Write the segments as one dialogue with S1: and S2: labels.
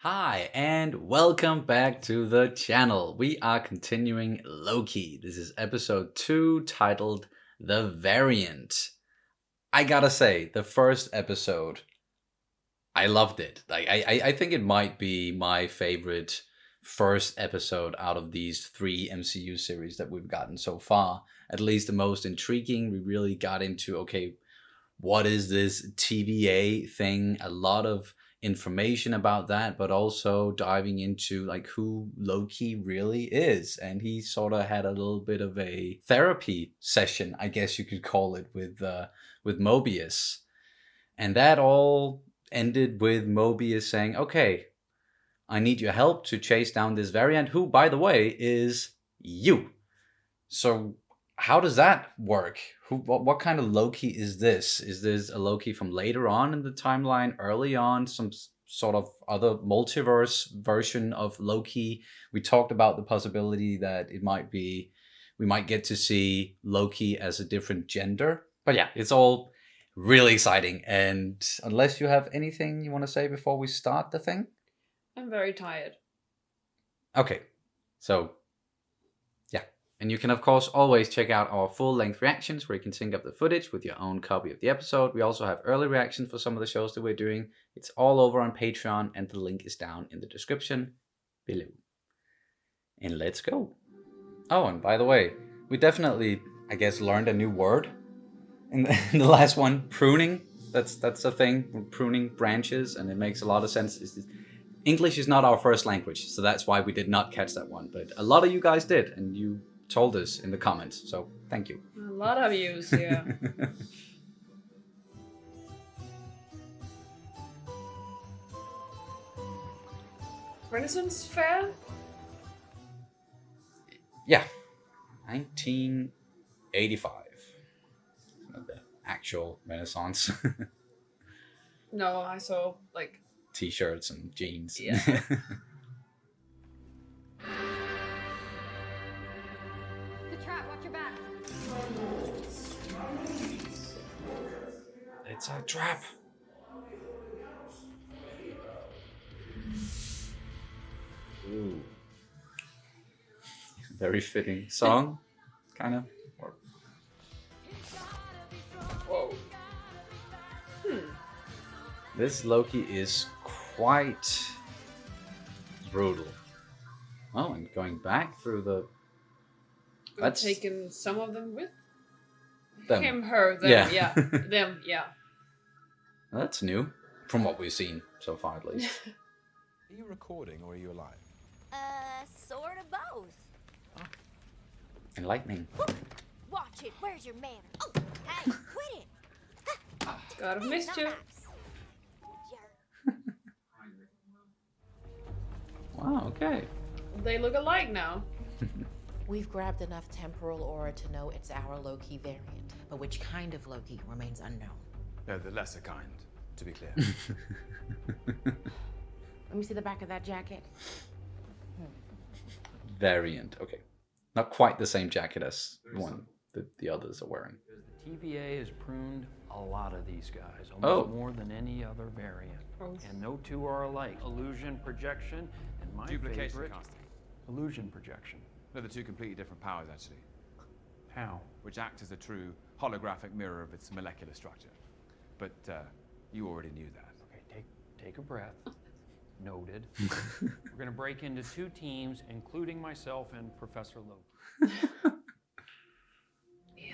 S1: Hi, and welcome back to the channel. We are continuing Loki. This is episode 2 titled The Variant. I gotta say, the first episode, I loved it. I think it might be my favorite first episode out of these 3 MCU series that we've gotten so far. At least the most intriguing. We really got into, okay, what is this TVA thing? A lot of information about that, but also diving into like who Loki really is. And he sort of had a little bit of a therapy session, I guess you could call it, with Mobius. And that all ended with Mobius saying, "Okay, I need your help to chase down this variant, who, by the way, is you." So how does that work? What kind of Loki is this? Is this a Loki from later on in the timeline, early on, some sort of other multiverse version of Loki? We talked about the possibility that we might get to see Loki as a different gender. But yeah, it's all really exciting. And unless you have anything you want to say before we start the thing?
S2: I'm very tired.
S1: Okay, so yeah. And you can, of course, always check out our full-length reactions where you can sync up the footage with your own copy of the episode. We also have early reactions for some of the shows that we're doing. It's all over on Patreon, and the link is down in the description below. And let's go. Oh, and by the way, we definitely, I guess, learned a new word in the last one, pruning. That's a thing, we're pruning branches, and it makes a lot of sense. English is not our first language, so that's why we did not catch that one. But a lot of you guys did, and you told us in the comments, so thank you.
S2: A lot of views, yeah. Renaissance Fair?
S1: Yeah, 1985. The actual Renaissance.
S2: No, I saw like
S1: T-shirts and jeans.
S2: Yeah.
S3: The trap, watch your back.
S1: It's a trap. Ooh. Very fitting song, kind of.
S2: whoa.
S1: This Loki is quite brutal. Oh, and going back through the...
S2: I've
S1: That's
S2: taken some of them with
S1: them.
S2: him, her, them,
S1: Yeah.
S2: yeah. Them, yeah.
S1: That's new, from what we've seen so far at least.
S4: Are you recording or are you alive?
S3: Sort of both.
S1: Enlightening.
S3: Watch it. Where's your manner? Oh, hey, quit it.
S2: God, I've missed you.
S1: Wow, okay.
S2: They look alike now.
S5: We've grabbed enough temporal aura to know it's our Loki variant, but which kind of Loki remains unknown.
S4: No, the lesser kind, to be clear.
S5: Let me see the back of that jacket.
S1: Variant, okay. Not quite the same jacket as the one that the others are wearing.
S6: The TVA has pruned a lot of these guys, almost
S1: Oh.
S6: more than any other variant.
S2: Oh.
S6: And no two are alike. Illusion projection, and my
S4: Duplication
S6: favorite,
S4: casting.
S6: illusion projection.
S4: No, they're two completely different powers, actually,
S6: How?
S4: which act as a true holographic mirror of its molecular structure. But you already knew that.
S6: Okay, take a breath. Noted. We're gonna break into 2 teams, including myself and Professor Loki.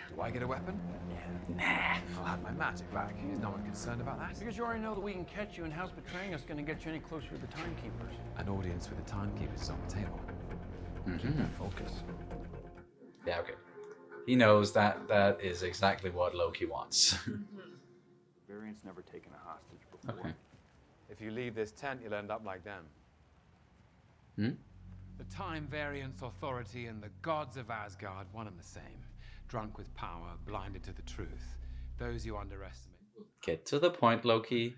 S4: Do I get a weapon?
S1: Nah.
S4: I'll have my magic back. Is no one concerned about that?
S6: Because you already know that we can catch you, and how's betraying us gonna get you any closer to the timekeepers?
S4: An audience with the timekeepers is on the table.
S6: Keep that focus.
S1: Yeah, okay. He knows that that is exactly what Loki wants.
S6: Variant's never taken a hostage before.
S1: Okay.
S4: If you leave this tent, you'll end up like them.
S1: Hmm?
S4: The Time Variance Authority and the gods of Asgard, one and the same. Drunk with power, blinded to the truth. Those you underestimate.
S1: Get to the point, Loki.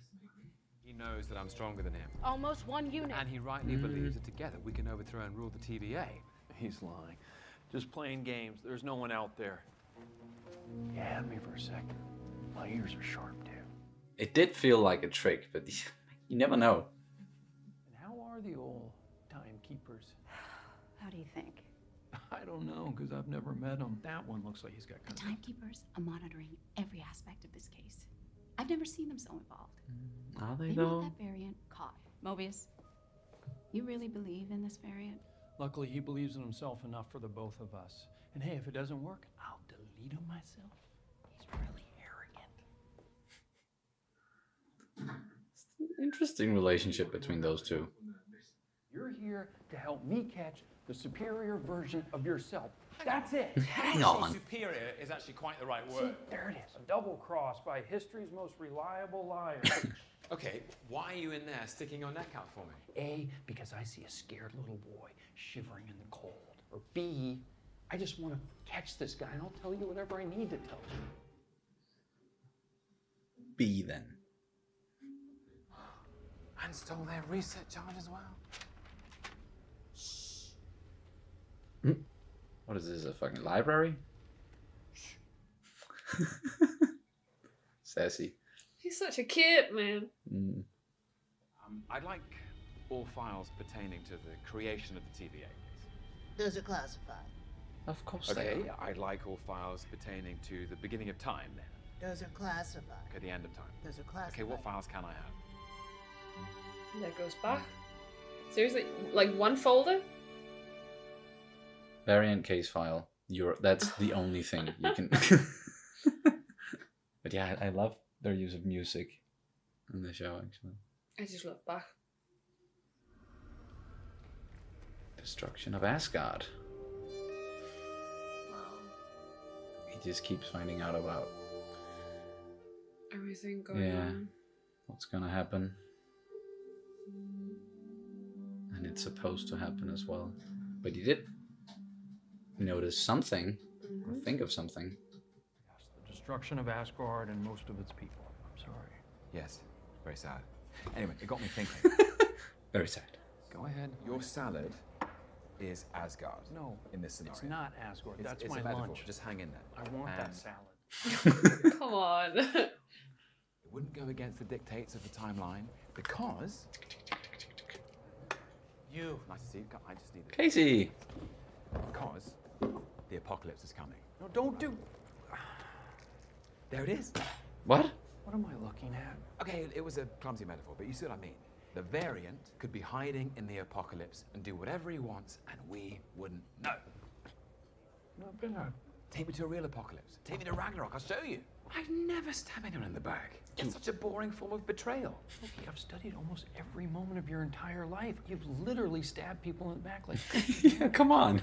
S4: He knows that I'm stronger than him.
S3: Almost one unit.
S4: And he rightly believes that together we can overthrow and rule the TVA.
S6: He's lying. Just playing games. There's no one out there. You had me for a second. My ears are sharp, too.
S1: It did feel like a trick, but you never know.
S6: And how the old timekeepers?
S7: How do you think?
S6: I don't know, because I've never met him. That one looks like he's got
S7: The
S6: kind of...
S7: timekeepers are monitoring every aspect of this case. I've never seen them so involved.
S1: Are they
S7: They
S1: though?
S7: want that variant caught. Mobius, you really believe in this variant?
S6: Luckily, he believes in himself enough for the both of us. And hey, if it doesn't work, I'll delete him myself. He's really arrogant.
S1: Interesting relationship between those two.
S6: You're here to help me catch the superior version of yourself. That's it.
S1: Hang on.
S4: Superior is actually quite the right
S6: See,
S4: word.
S6: there it is. A double cross by history's most reliable liar.
S4: Okay, why are you in there sticking your neck out for me?
S6: A, because I see a scared little boy shivering in the cold. Or B, I just want to catch this guy and I'll tell you whatever I need to tell you.
S1: B then.
S4: And stole their research charge as well.
S1: What is this? A fucking library? Sassy.
S2: He's such a kid, man.
S1: Mm.
S4: I'd like all files pertaining to the creation of the TVA case.
S3: Those are classified.
S1: Of course
S4: Okay,
S1: they are.
S4: I'd like all files pertaining to the beginning of time then.
S3: Those are classified.
S4: Okay, the end of time.
S3: Those are classified.
S4: Okay, what files can I have?
S2: That goes back. Seriously? Like one folder?
S1: Variant case file. That's the only thing you can. But yeah, I love their use of music in the show. Actually,
S2: I just love Bach.
S1: destruction of Asgard. He just keeps finding out about
S2: Everything going on.
S1: what's gonna happen, and it's supposed to happen as well. But he did notice something, or think of something.
S6: Yes, the destruction of Asgard and most of its people. I'm sorry.
S4: Yes, very sad. Anyway, it got me thinking.
S1: Very sad.
S4: Go ahead. Your salad is Asgard.
S6: No,
S4: in this scenario.
S6: it's not Asgard. That's
S4: it's
S6: my
S4: a metaphor.
S6: lunch.
S4: Just hang in there.
S6: I want that
S4: And
S6: salad.
S2: Come on.
S4: It wouldn't go against the dictates of the timeline because you. Nice to see you. I just need it.
S1: Casey.
S4: Because the apocalypse is coming.
S6: No, don't do...
S4: There it is.
S1: What?
S6: What am I looking at?
S4: Okay, it was a clumsy metaphor, but you see what I mean. The variant could be hiding in the apocalypse and do whatever he wants, and we wouldn't know.
S6: Not bad.
S4: Take me to a real apocalypse. Take me to Ragnarok. I'll show you. I'd never stab anyone in the back. It's such a boring form of betrayal.
S6: Okay, I've studied almost every moment of your entire life. You've literally stabbed people in the back like...
S1: Yeah, come on.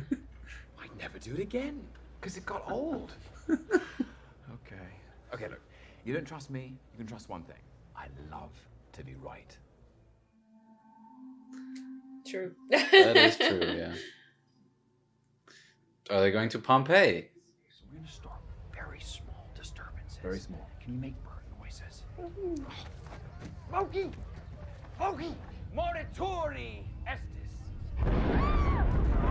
S4: I'd never do it again, because it got old. Okay. Okay, look. You don't trust me, you can trust one thing. I love to be right.
S2: True.
S1: That is true, yeah. Are they going to Pompeii?
S6: So we're gonna start with very small disturbances.
S4: Very small.
S6: Can you make bird noises? Loki! Loki! Morituri estis!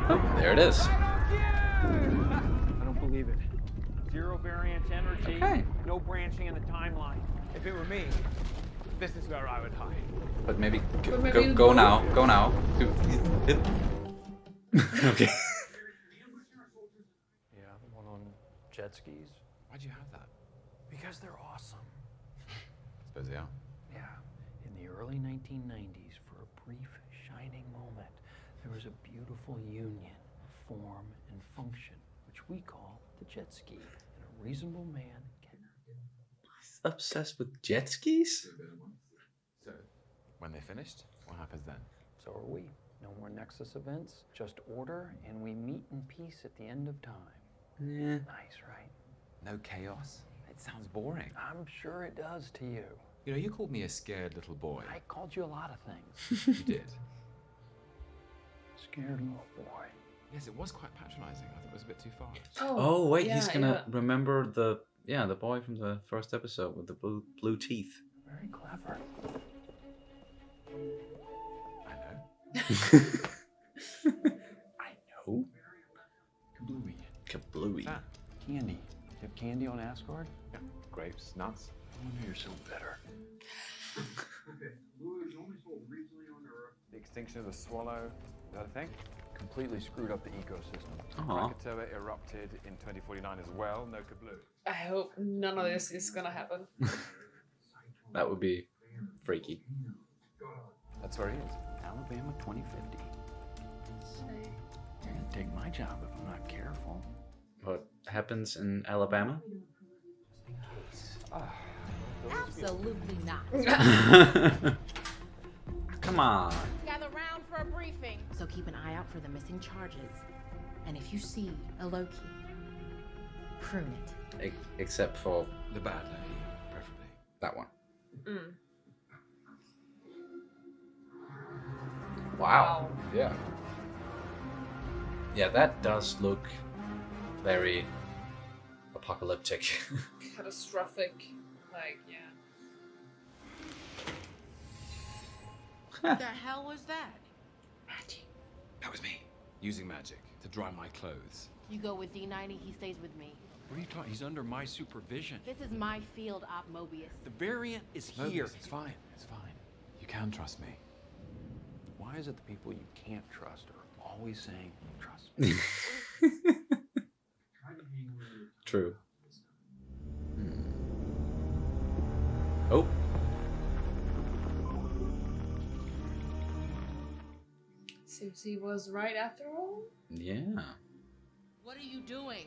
S1: Oh, there it is.
S6: I don't believe it. Zero variance energy,
S1: Okay.
S6: no branching in the timeline.
S4: If it were me, this is where I would hide.
S1: But maybe
S2: But maybe
S1: go
S2: you
S1: now. Go now. Okay.
S6: Yeah, the one on jet skis.
S4: Why'd you have that?
S6: Because they're awesome.
S4: Suppose they are.
S6: Yeah. In the early 1990s, for a brief, shining moment, there was a beautiful union of form and function, which we call the jet ski. And a reasonable man can...
S1: He's obsessed with jet skis?
S4: So, when they finished, what happens then?
S6: So are we. No more Nexus events, just order, and we meet in peace at the end of time.
S1: Yeah.
S6: Nice, right?
S4: No chaos? It sounds boring.
S6: I'm sure it does to you.
S4: You know, you called me a scared little boy.
S6: I called you a lot of things.
S4: You did.
S6: Scared little boy.
S4: Yes, it was quite patronizing. I think it was a bit too far.
S1: Oh wait, he's
S2: yeah,
S1: gonna remember the boy from the first episode with the blue teeth.
S6: Very clever.
S4: I know.
S1: I know.
S4: Kablooey.
S1: Kablooey.
S4: Ah,
S6: Candy. Do you have candy on Asgard?
S4: yeah. Grapes, nuts.
S6: I wonder you're so bitter.
S8: Okay, blue is only sold regionally on Earth.
S6: They
S4: extinction of the swallow. Is that a thing?
S6: Completely screwed up the ecosystem.
S1: Aw.
S4: Krakatoa erupted in 2049 as well. No kablooey.
S2: I hope none of this is gonna happen.
S1: That would be freaky.
S4: That's where he is.
S6: Alabama 2050. You're gonna take my job if I'm not careful.
S1: What happens in Alabama?
S5: Absolutely not.
S1: Come on.
S5: Gather round for a briefing. So keep an eye out for the missing charges. And if you see a Loki, prune it.
S1: Except for
S4: The bad lady, preferably.
S1: that one.
S2: Mm.
S1: Wow. Yeah. Yeah, that does look very apocalyptic.
S2: Catastrophic. Like, yeah.
S5: What the hell was that?
S4: That was me. Using magic to dry my clothes.
S5: You go with D90, he stays with me.
S6: What are you talking? He's under my supervision.
S5: This is my field, Op Mobius.
S6: The variant is
S4: Mobius,
S6: here.
S4: it's fine. It's fine. You can trust me.
S6: Why is it the people you can't trust are always saying, trust me?
S1: True. Oh.
S2: Seems he was right after all.
S1: Yeah.
S5: What are you doing?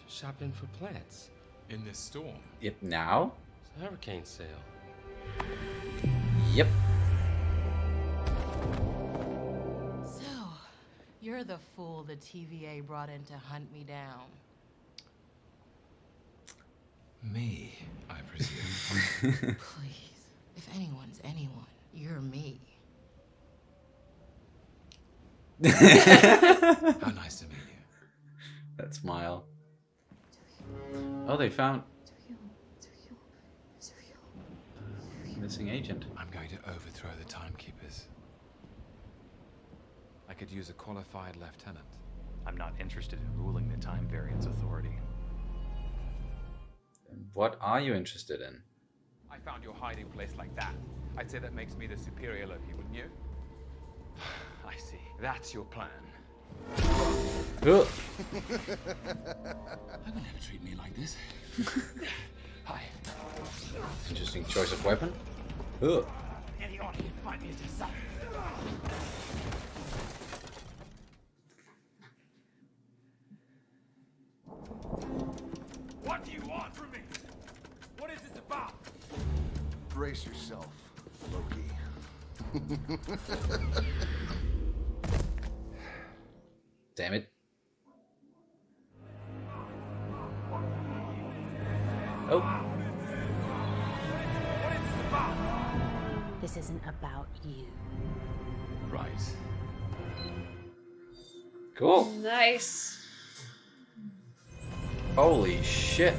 S8: Shopping for plants in this storm.
S1: Yep. Now.
S8: It's a hurricane sale.
S1: Yep.
S5: So, you're the fool the TVA brought in to hunt me down.
S4: Me, I presume.
S5: Please, if anyone's anyone, you're me.
S4: How nice to meet you.
S1: That smile. Oh, they found missing agent.
S4: I'm going to overthrow the timekeepers. I could use a qualified lieutenant.
S9: I'm not interested in ruling the Time Variance Authority.
S1: What are you interested in?
S4: I found your hiding place like that. I'd say that makes me the superior Loki, wouldn't you? I see. That's your plan.
S1: Ugh.
S4: I would never treat me like this. Hi.
S1: Interesting choice of weapon. Ugh.
S4: Any audience find me to suck. What do you want from me? What is this about?
S10: Brace yourself, Loki.
S1: Damn it. Oh.
S7: This isn't about you.
S4: Right.
S1: Cool.
S2: Nice.
S1: Holy shit.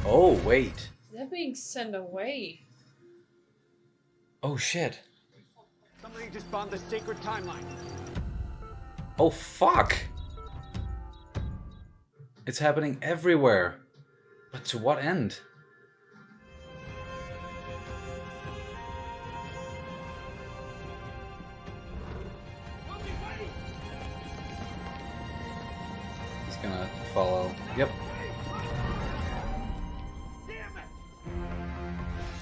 S1: Oh, wait.
S2: They're being sent away.
S1: Oh, shit.
S11: Somebody just found the sacred timeline.
S1: Oh, fuck. It's happening everywhere. But to what end? He's gonna follow. Yep.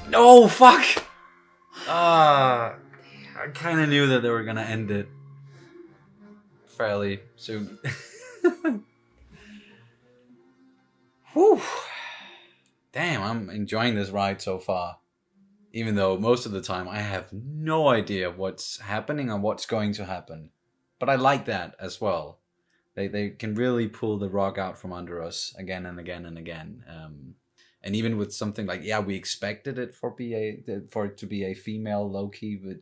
S1: No, fuck! I kind of knew that they were gonna end it fairly soon. Whew. Damn, I'm enjoying this ride so far. Even though most of the time I have no idea what's happening or what's going to happen. But I like that as well. They can really pull the rug out from under us again and again and again. And even with something like, yeah, we expected it for it to be a female Loki, but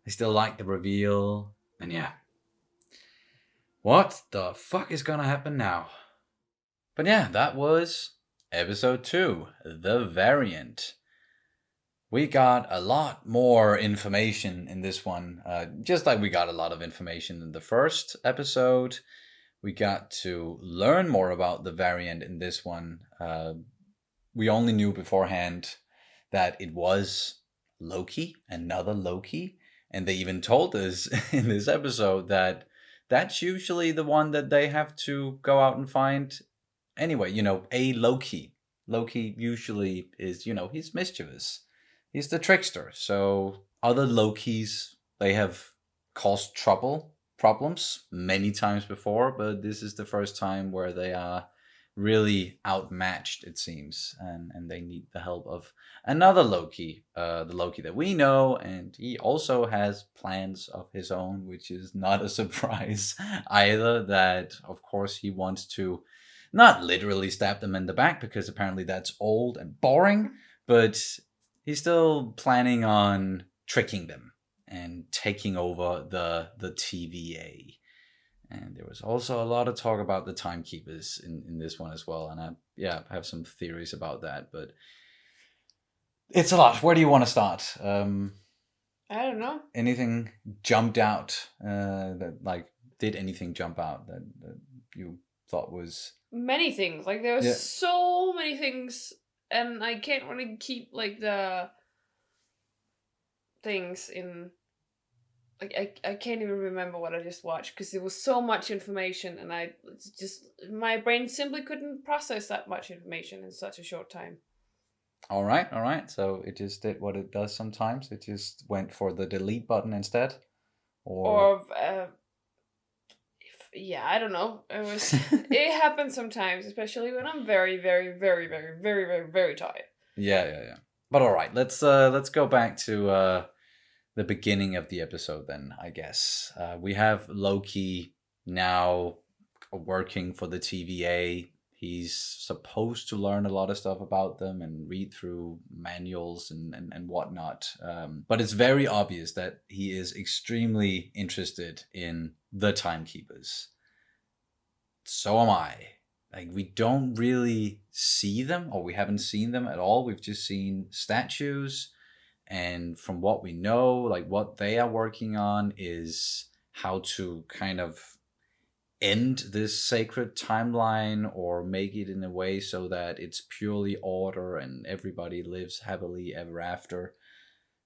S1: I still like the reveal. And yeah. What the fuck is gonna happen now? But yeah, that was episode 2, The Variant. We got a lot more information in this one, just like we got a lot of information in the first episode. We got to learn more about the variant in this one. We only knew beforehand that it was Loki, another Loki. And they even told us in this episode that that's usually the one that they have to go out and find anyway. A Loki. Loki usually is, he's mischievous. He's the trickster. So other Lokis, they have caused problems many times before, but this is the first time where they are really outmatched, it seems, and they need the help of another Loki, the Loki that we know, and he also has plans of his own, which is not a surprise either. That of course he wants to not literally stab them in the back, because apparently that's old and boring, but he's still planning on tricking them and taking over the TVA. And there was also a lot of talk about the timekeepers in this one as well. And I have some theories about that, but it's a lot. Where do you want to start?
S2: I don't know.
S1: Anything jumped out did anything jump out that you thought was...
S2: Many things. Like, there was so many things, and I can't really keep, like, the things in... Like, I can't even remember what I just watched, because there was so much information, and my brain simply couldn't process that much information in such a short time.
S1: All right. So it just did what it does sometimes. It just went for the delete button instead, I don't know. It happens sometimes, especially when I'm very, very, very, very, very, very, very tired. Yeah. But all right, let's go back to the beginning of the episode then, I guess. We have Loki now working for the TVA. He's supposed to learn a lot of stuff about them and read through manuals and whatnot. But it's very obvious that he is extremely interested in the timekeepers. So am I. Like, we don't really see them, or we haven't seen them at all. We've just seen statues. And from what we know, like, what they are working on is how to kind of end this sacred timeline, or make it in a way so that it's purely order and everybody lives happily ever after.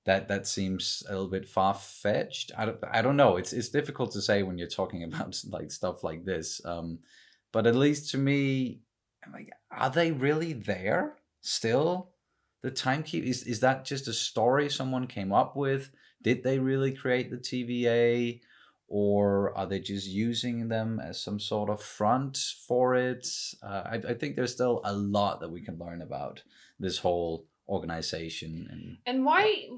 S1: That seems a little bit far-fetched. I don't know. It's difficult to say when you're talking about like stuff like this. But at least to me, I'm like, are they really there still? The timekeep, is that just a story someone came up with? Did they really create the TVA, or are they just using them as some sort of front for it? I think there's still a lot that we can learn about this whole organization.
S2: And why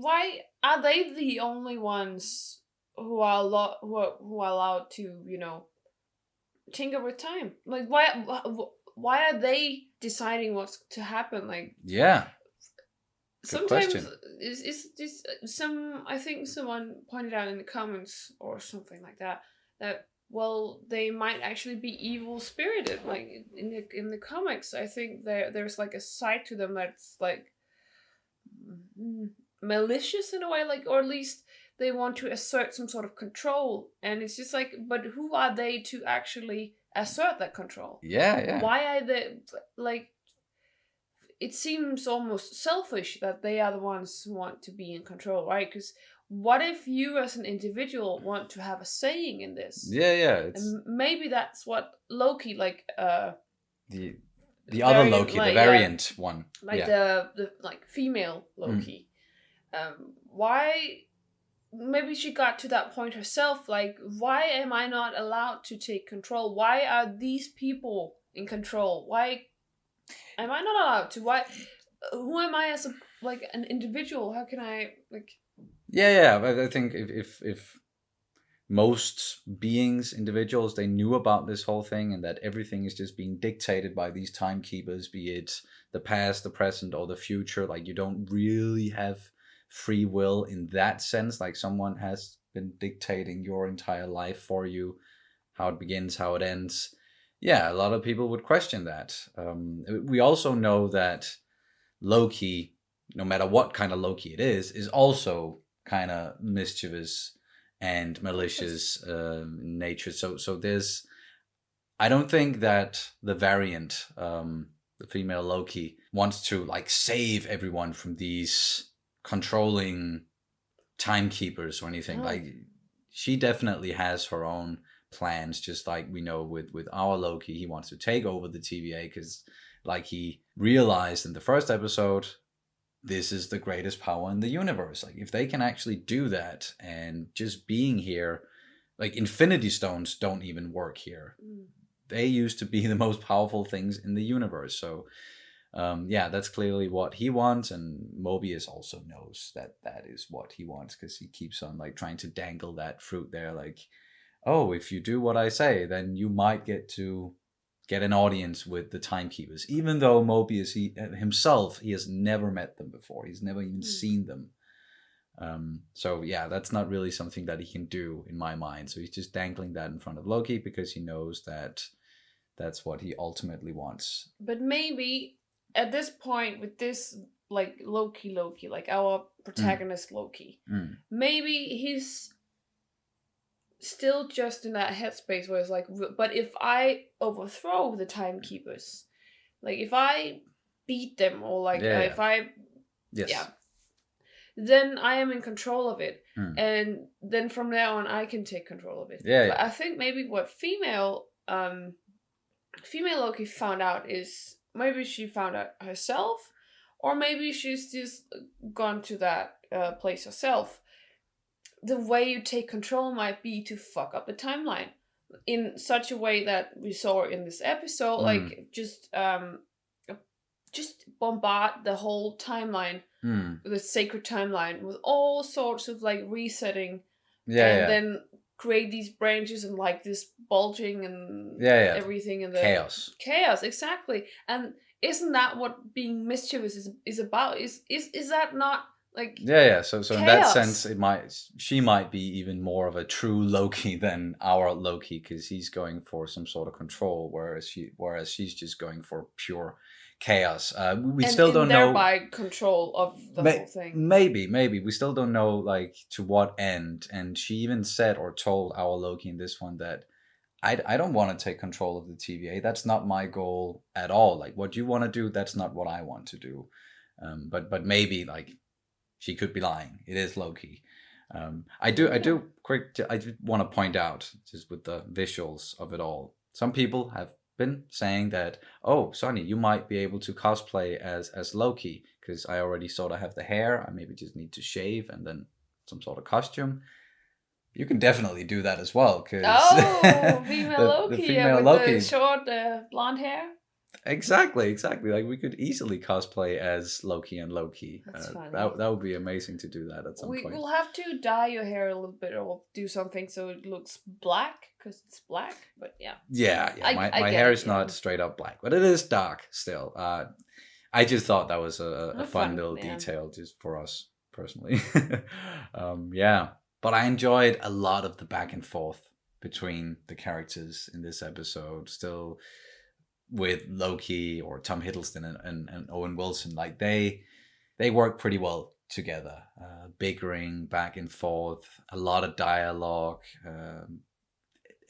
S2: are they the only ones who are allowed to tinker with time? Like, why are they deciding what's to happen? Like,
S1: yeah.
S2: Good sometimes question. Is I think someone pointed out in the comments or something like that well, they might actually be evil spirited. Like, in the comics, I think there's like a side to them that's like malicious in a way, like, or at least they want to assert some sort of control. And it's just like, but who are they to actually assert that control?
S1: Yeah.
S2: Why are they, like, it seems almost selfish that they are the ones who want to be in control, right? Because what if you as an individual want to have a saying in this?
S1: Yeah.
S2: And maybe that's what Loki, like,
S1: the other Loki, like, the variant one,
S2: like the like female Loki. Why? Maybe she got to that point herself. Like, why am I not allowed to take control? Why are these people in control? Why am I not allowed to? Why? Who am I as an individual? How can I, like?
S1: Yeah. I think if most beings, individuals, they knew about this whole thing, and that everything is just being dictated by these timekeepers, be it the past, the present, or the future. Like, you don't really have free will in that sense. Like, someone has been dictating your entire life for you, how it begins, how it ends. Yeah, a lot of people would question that. We also know that Loki, no matter what kind of Loki it is also kind of mischievous and malicious in nature. So there's, I don't think that the variant, the female Loki, wants to like save everyone from these controlling timekeepers or anything. Like she definitely has her own plans, just like we know with our Loki. He wants to take over the TVA because like he realized in the first episode, this is the greatest power in the universe. Like if they can actually do that, and just being here, like Infinity Stones don't even work here. They used to be the most powerful things in the universe. So yeah, that's clearly what he wants, and Mobius also knows that that is what he wants, because he keeps on like trying to dangle that fruit there, like, oh, if you do what I say, then you might get an audience with the timekeepers, even though Mobius himself, he has never met them before. He's never even seen them. So yeah, that's not really something that he can do in my mind. So he's just dangling that in front of Loki because he knows that that's what he ultimately wants.
S2: But maybe at this point with this like Loki, like our protagonist Loki, maybe he's still just in that headspace where it's like, but if I overthrow the timekeepers, like if I beat them, or like if I then I am in control of it, and then from there on I can take control of it. But I think maybe what female Loki found out is, maybe she found out herself, or maybe she's just gone to that place herself. The way you take control might be to fuck up the timeline in such a way that we saw in this episode, like just bombard the whole timeline, the sacred timeline, with all sorts of like resetting, then create these branches and like this bulging and everything in the chaos, exactly. And isn't that what being mischievous is about? Is that not like
S1: so in that sense, she might be even more of a true Loki than our Loki, because he's going for some sort of control, whereas she's just going for pure chaos. We still don't know,
S2: thereby control of the whole thing.
S1: Maybe we still don't know like to what end. And she even said or told our Loki in this one that I don't want to take control of the TVA. That's not my goal at all. Like what you want to do, that's not what I want to do. But maybe like she could be lying. It is Loki. I do want to point out, just with the visuals of it all, some people have been saying that, oh, Sonny, you might be able to cosplay as Loki, because I already sort of have the hair. I maybe just need to shave and then some sort of costume. You can definitely do that as well, because
S2: female Loki, the female Loki, the short blonde hair.
S1: Exactly. Like we could easily cosplay as Loki and Loki.
S2: That's funny.
S1: That would be amazing to do that at some point.
S2: We'll have to dye your hair a little bit, or do something so it looks black, because it's black. But yeah.
S1: My hair is not straight up black, but it is dark still. I just thought that was a fun little detail just for us personally. But I enjoyed a lot of the back and forth between the characters in this episode. Still, with Loki or Tom Hiddleston and Owen Wilson, like they work pretty well together, bickering back and forth, a lot of dialogue, and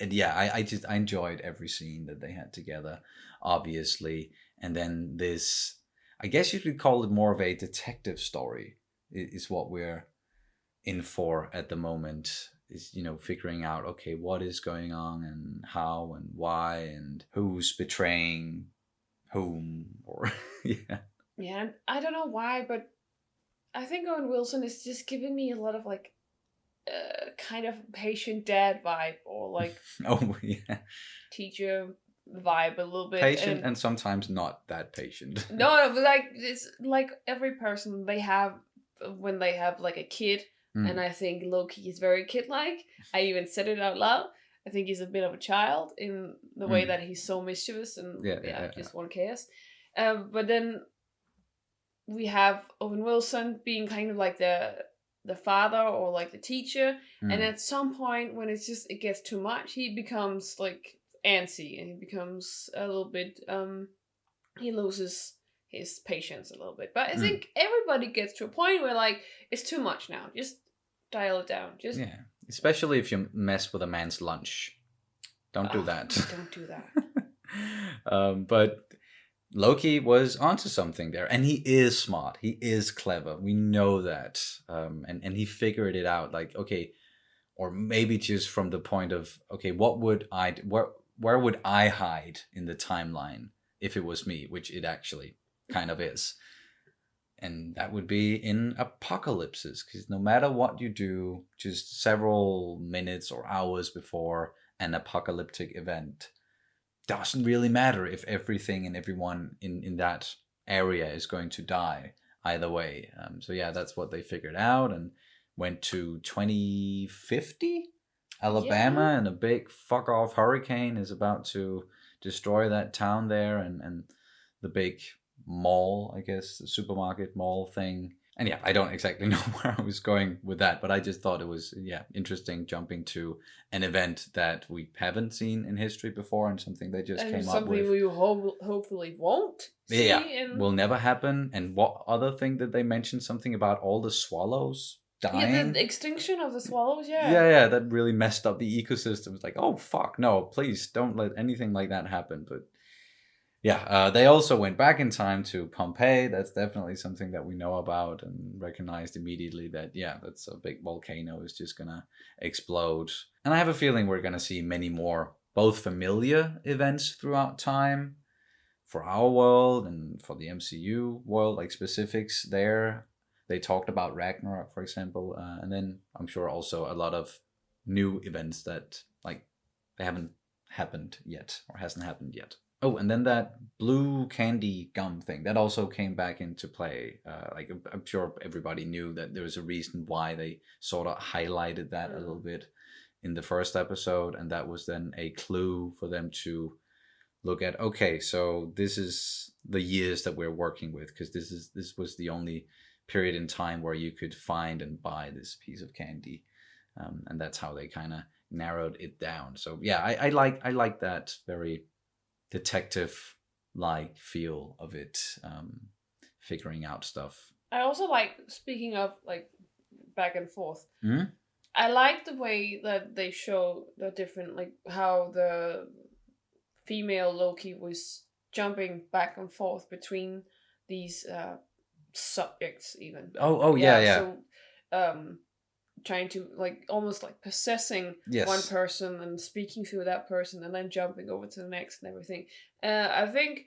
S1: I enjoyed every scene that they had together, obviously. And then this, I guess you could call it more of a detective story, is what we're in for at the moment. Is, figuring out, okay, what is going on and how and why and who's betraying whom, or
S2: Yeah, I don't know why, but I think Owen Wilson is just giving me a lot of like kind of patient dad vibe, or like teacher vibe a little bit.
S1: Patient and sometimes not that patient.
S2: No, but like it's like every person they have when they have like a kid. And I think Loki is very kid-like. I even said it out loud. I think he's a bit of a child in the way that he's so mischievous and just want chaos. But then we have Owen Wilson being kind of like the father, or like the teacher. And at some point when it gets too much, he becomes like antsy, and he becomes a little bit he loses his patience a little bit. But I think everybody gets to a point where like it's too much now. Just dial it down.
S1: Especially if you mess with a man's lunch. Don't do that.
S2: Don't do that.
S1: But Loki was onto something there, and he is smart. He is clever. We know that, and he figured it out. Like, okay, or maybe just from the point of, okay, what would I where would I hide in the timeline if it was me, which it actually kind of is. And that would be in apocalypses, because no matter what you do, just several minutes or hours before an apocalyptic event, doesn't really matter if everything and everyone in that area is going to die either way. So yeah, that's what they figured out, and went to 2050 Alabama,
S2: Yeah.
S1: and a big fuck off hurricane is about to destroy that town there, and the big mall, I guess, the supermarket mall thing. And yeah, I don't exactly know where I was going with that, but I just thought it was, yeah, interesting jumping to an event that we haven't seen in history before, and something they just
S2: And
S1: came up
S2: something
S1: with.
S2: we hopefully won't see.
S1: Yeah,
S2: in...
S1: will never happen. And what other thing did they mention? Something about all the swallows dying?
S2: Yeah, the extinction of the swallows, yeah.
S1: Yeah, that really messed up the ecosystem. It's like, oh, fuck, no, please don't let anything like that happen. But yeah, they also went back in time to Pompeii. That's definitely something that we know about and recognized immediately that, yeah, that's a big volcano is just gonna explode. And I have a feeling we're gonna see many more, both familiar events throughout time for our world and for the MCU world, like specifics there. They talked about Ragnarok, for example, and then I'm sure also a lot of new events that, like, they haven't happened yet or hasn't happened yet. Oh, and then that blue candy gum thing that also came back into play. Like, I'm sure everybody knew that there was a reason why they sort of highlighted that a little bit in the first episode, and that was then a clue for them to look at. Okay, so this is the years that we're working with, because this was the only period in time where you could find and buy this piece of candy, and that's how they kind of narrowed it down. So yeah, I like that very detective like feel of it, figuring out stuff.
S2: I also like, speaking of like back and forth,
S1: Mm-hmm.
S2: I like the way that they show the different, like how the female Loki was jumping back and forth between these subjects even.
S1: Oh yeah.
S2: So trying to, like, almost like possessing
S1: Yes.
S2: one person and speaking through that person and then jumping over to the next and everything. I think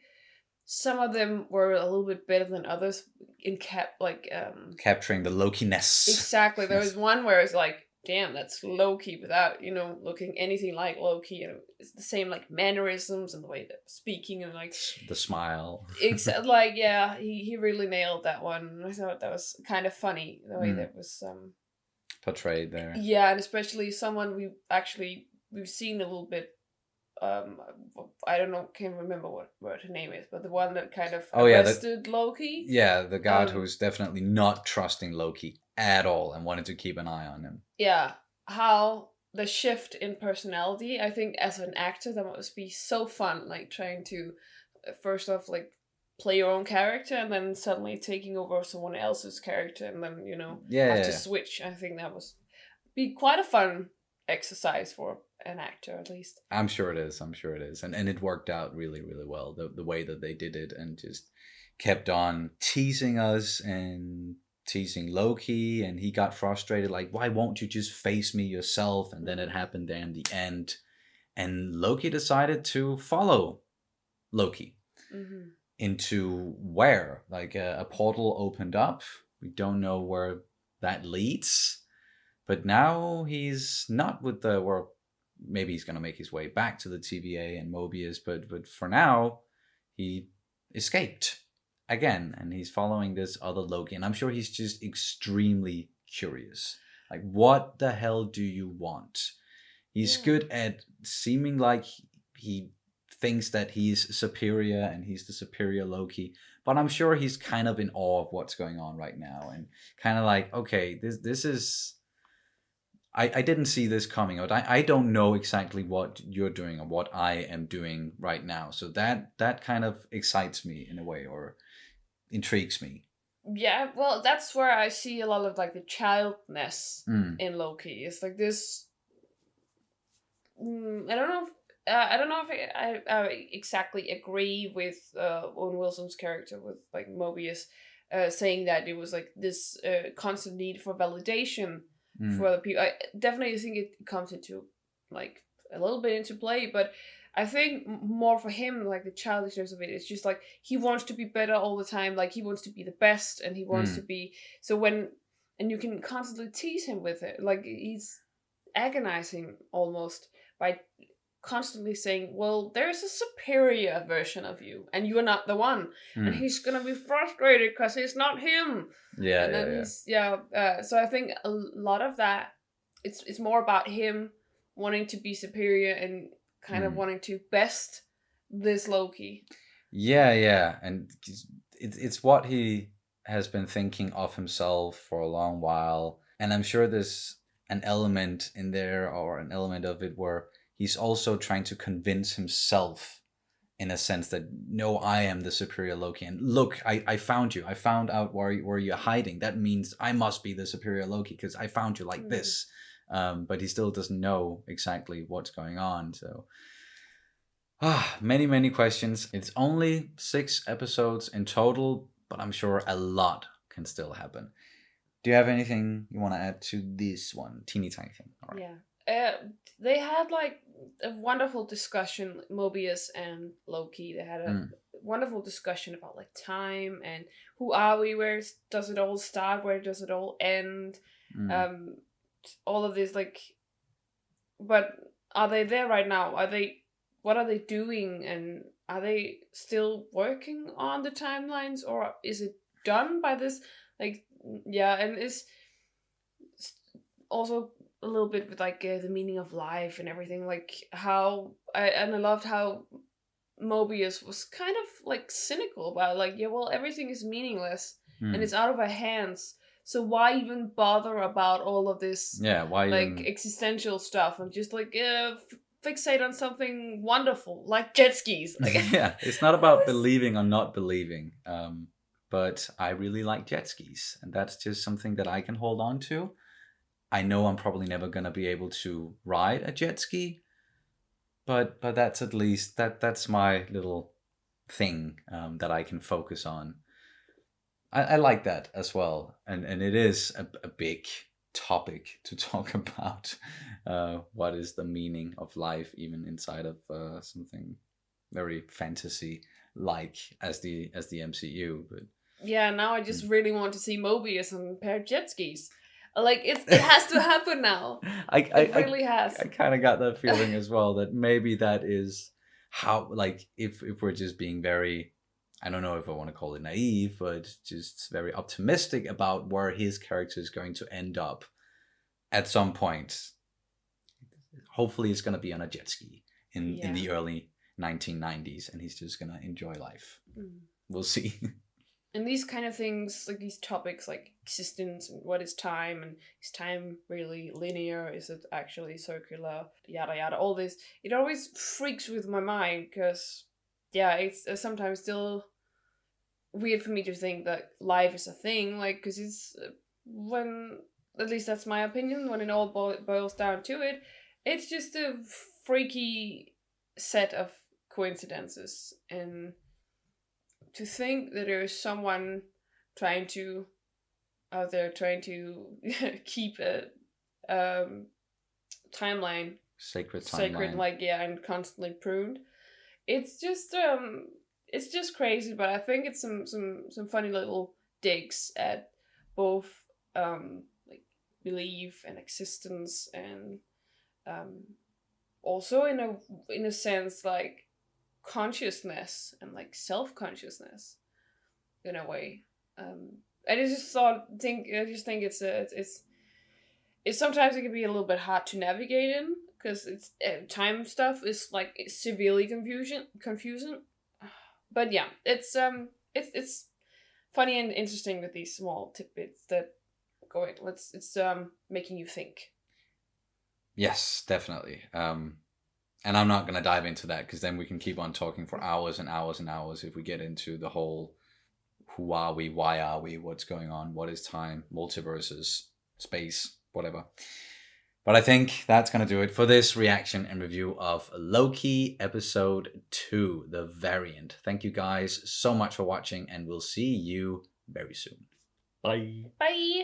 S2: some of them were a little bit better than others in
S1: capturing the Loki-ness.
S2: Exactly. There
S1: Yes.
S2: was one where it's like, damn, that's Loki without, looking anything like Loki. And it's the same, like, mannerisms and the way that speaking and, like,
S1: the smile.
S2: like, yeah, he really nailed that one. I thought that was kind of funny, the way that was
S1: portrayed there.
S2: Yeah, and especially someone we've seen a little bit. I don't know, can't remember what her name is, but the one that kind of arrested Loki.
S1: Yeah, the guard who's definitely not trusting Loki at all and wanted to keep an eye on him.
S2: Yeah, how the shift in personality, I think as an actor that must be so fun, like trying to first off, like, play your own character and then suddenly taking over someone else's character and then, have to switch. I think that was be quite a fun exercise for an actor, at least.
S1: I'm sure it is. And it worked out really, really well, the way that they did it, and just kept on teasing us and teasing Loki, and he got frustrated, like, why won't you just face me yourself? And then it happened there in the end, and Loki decided to follow Loki.
S2: Mm-hmm.
S1: Into where, like, a portal opened up. We don't know where that leads, but now he's not with the, or maybe he's going to make his way back to the TVA and Mobius, but for now he escaped again, and he's following this other Loki, and I'm sure he's just extremely curious, like, what the hell do you want? He's good at seeming like he thinks that he's superior and he's the superior Loki, but I'm sure he's kind of in awe of what's going on right now, and kind of like, okay, this is, I didn't see this coming out. I don't know exactly what you're doing or what I am doing right now, so that kind of excites me in a way, or intrigues me.
S2: Yeah, well, that's where I see a lot of, like, the childness in Loki. It's like this, I don't know I don't know if I exactly agree with Owen Wilson's character with like Mobius, saying that it was like this constant need for validation for other people. I definitely think it comes into like a little bit into play, but I think more for him, like the childishness of it, it's just like he wants to be better all the time. Like he wants to be the best, and he wants to be. So when and you can constantly tease him with it, like he's agonizing almost by constantly saying, well, there's a superior version of you and you're not the one, and he's gonna be frustrated because it's not him.
S1: Yeah,
S2: And then so I think a lot of that, it's more about him wanting to be superior and kind of wanting to best this Loki.
S1: Yeah, and it's what he has been thinking of himself for a long while, and I'm sure there's an element in there, or an element of it, where he's also trying to convince himself, in a sense, that no, I am the superior Loki, and look, I found you. I found out where you're hiding. That means I must be the superior Loki because I found you like this. But he still doesn't know exactly what's going on. So, many questions. It's only 6 episodes in total, but I'm sure a lot can still happen. Do you have anything you want to add to this one? Teeny tiny thing. All right.
S2: Yeah. They had like a wonderful discussion, Mobius and Loki. They had a wonderful discussion about like time and who are we, where does it all start, where does it all end, all of this, like, but are they there right now? What are they doing, and are they still working on the timelines, or is it done by this? Like, yeah, and it's also a little bit with like the meaning of life and everything, like how I loved how Mobius was kind of like cynical about it, like, yeah, well, everything is meaningless and it's out of our hands, so why even bother about all of this,
S1: why
S2: like
S1: even...
S2: existential stuff, and just like fixate on something wonderful like jet skis, like
S1: yeah, it's not about believing or not believing, but I really like jet skis, and that's just something that I can hold on to. I know I'm probably never going to be able to ride a jet ski, but that's at least that's my little thing that I can focus on. I like that as well, and it is a big topic to talk about. What is the meaning of life, even inside of something very fantasy like as the MCU? But
S2: yeah, now I just really want to see Mobius on a pair of jet skis. Like it has to happen now. It really has.
S1: I kind of got that feeling as well, that maybe that is how, like, if we're just being very, I don't know if I want to call it naive, but just very optimistic about where his character is going to end up at some point. Hopefully it's going to be on a jet ski in the early 1990s, and he's just going to enjoy life. We'll see.
S2: And these kind of things, like these topics like existence and what is time, and is time really linear, is it actually circular, yada yada, all this, it always freaks with my mind, because it's sometimes still weird for me to think that life is a thing, like, because it's when, at least that's my opinion, when it all boils down to it, it's just a freaky set of coincidences. And to think that there is someone out there trying to keep a timeline
S1: sacred,
S2: like, and constantly pruned, it's just crazy. But I think it's some funny little digs at both like belief and existence, and also in a sense like consciousness and like self-consciousness in a way. I just think it's sometimes it can be a little bit hard to navigate in, because it's time stuff is like severely confusing. But yeah, it's funny and interesting with these small tidbits that it's making you think.
S1: Yes, definitely. And I'm not going to dive into that, because then we can keep on talking for hours and hours and hours if we get into the whole who are we, why are we, what's going on, what is time, multiverses, space, whatever. But I think that's going to do it for this reaction and review of Loki episode 2, The Variant. Thank you guys so much for watching, and we'll see you very soon. Bye.
S2: Bye.